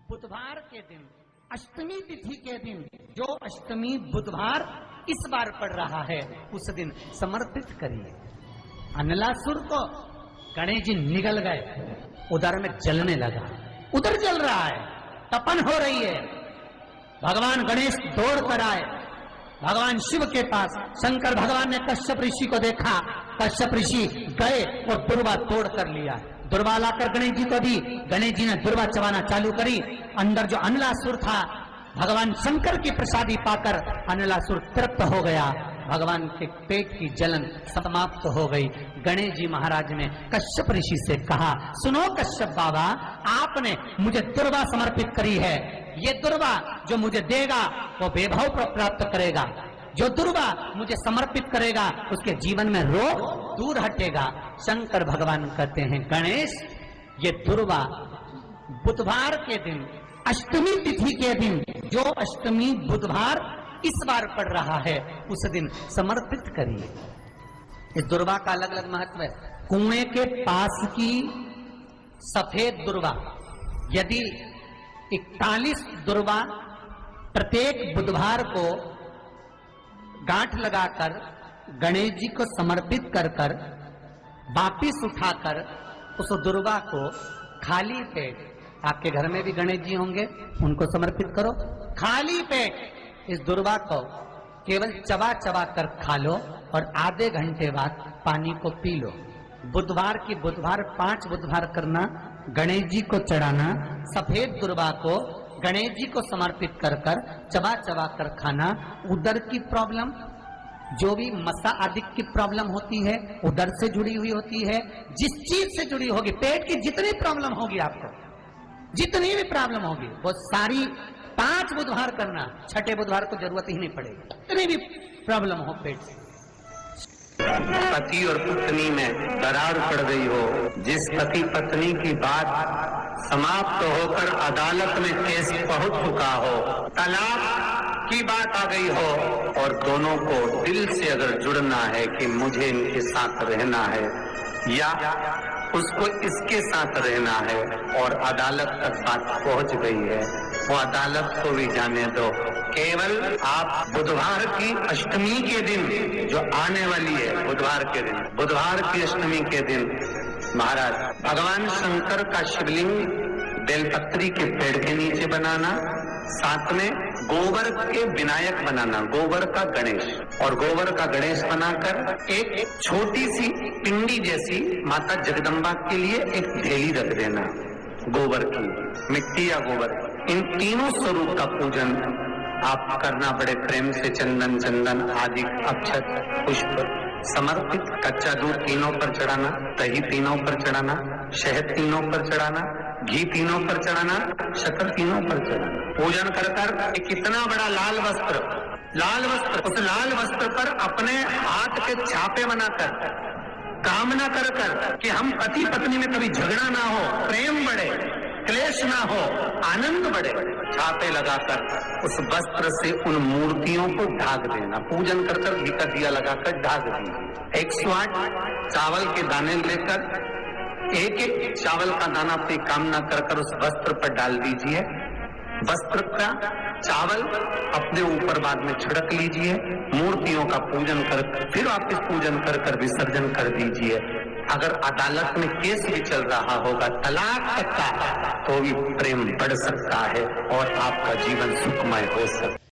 बुधवार के दिन, अष्टमी तिथि के दिन, जो अष्टमी बुधवार इस बार पड़ रहा है, उस दिन समर्पित करिए। अनलासुर को गणेश जी निगल गए, उधर में जलने लगा, उधर जल रहा है, तपन हो रही है। भगवान गणेश दौड़ कर आए भगवान शिव के पास। शंकर भगवान ने कश्यप ऋषि को देखा, कश्यप ऋषि गए और दुर्वा तोड़ कर लिया। दुर्वा लाकर गणेश जी को दी, गणेश जी ने दुर्वा चबाना चालू करी। अंदर जो अनलासुर था, भगवान शंकर की प्रसादी पाकर अनलासुर तृप्त हो गया, भगवान के पेट की जलन समाप्त हो गई। गणेश जी महाराज ने कश्यप ऋषि से कहा, सुनो कश्यप बाबा, आपने मुझे दुर्वा समर्पित करी है, ये दुर्वा जो मुझे देगा वो वैभव प्राप्त करेगा, जो दुर्वा मुझे समर्पित करेगा उसके जीवन में रोग दूर हटेगा। शंकर भगवान कहते हैं, गणेश ये दुर्वा बुधवार के दिन, अष्टमी तिथि के दिन, जो अष्टमी बुधवार इस बार पड़ रहा है, उस दिन समर्पित करिए। इस दुर्वा का अलग अलग महत्व है। कुएं के पास की सफेद दुर्वा, यदि 41 दुर्वा प्रत्येक बुधवार को गांठ लगाकर गणेश जी को समर्पित कर कर वापिस उठाकर उस दुर्वा को खाली पेट, आपके घर में भी गणेश जी होंगे, उनको समर्पित करो। खाली पेट इस दुर्वा को केवल चबा चबा कर खा लो और आधे घंटे बाद पानी को पी लो। बुधवार की बुधवार 5 बुधवार करना, गणेश जी को चढ़ाना, सफेद दुर्वा को गणेश जी को समर्पित कर कर चबा चबा कर खाना। उदर की प्रॉब्लम, जो भी मसा आदि की प्रॉब्लम होती है, उदर से जुड़ी हुई होती है, जिस चीज से जुड़ी होगी, पेट की जितनी प्रॉब्लम होगी, आपको जितनी भी प्रॉब्लम होगी, वो सारी 5 बुधवार करना, छठे बुधवार को जरूरत ही नहीं पड़ेगी, जितनी भी प्रॉब्लम हो पेट से। पति और पत्नी में दरार पड़ गई हो, जिस पति पत्नी की बात समाप्त होकर अदालत में केस पहुंच चुका हो, तलाक की बात आ गई हो और दोनों को दिल से अगर जुड़ना है कि मुझे इनके साथ रहना है या उसको इसके साथ रहना है और अदालत तक बात पहुंच गई है, वो अदालत को भी जाने दो। केवल आप बुधवार की अष्टमी के दिन जो आने वाली है, बुधवार के दिन, बुधवार की अष्टमी के दिन महाराज भगवान शंकर का शिवलिंग बेलपत्री के पेड़ के नीचे बनाना, साथ में गोबर के विनायक बनाना, गोबर का गणेश, और गोबर का गणेश बनाकर एक छोटी सी पिंडी जैसी माता जगदम्बा के लिए एक ढेली रख देना, गोबर की, मिट्टी या गोबर। इन तीनों स्वरूप का पूजन आप करना बड़े प्रेम से, चंदन चंदन आदि अक्षत पुष्प समर्पित, कच्चा दूध तीनों पर चढ़ाना, दही तीनों पर चढ़ाना, शहद तीनों पर चढ़ाना, घी तीनों पर चढ़ाना, शक्कर तीनों पर चढ़ाना। पूजन कर कर एक कितना बड़ा लाल वस्त्र, उस लाल वस्त्र पर अपने हाथ के छापे बनाकर, कामना कर कर कि हम पति पत्नी में कभी झगड़ा ना हो, प्रेम बढ़े, क्लेश ना हो, आनंद बढ़े, छापे लगाकर उस वस्त्र से उन मूर्तियों को ढाक देना। पूजन कर कर घी का दिया लगाकर ढाक देना। 108 चावल के दाने लेकर एक एक चावल का दाना अपनी कामना कर कर उस वस्त्र पर डाल दीजिए। वस्त्र का चावल अपने ऊपर बाद में छिड़क लीजिए। मूर्तियों का पूजन कर फिर वापस पूजन कर कर विसर्जन कर दीजिए। अगर अदालत में केस भी चल रहा होगा तलाक तक का, तो भी प्रेम बढ़ सकता है और आपका जीवन सुखमय हो सकता है।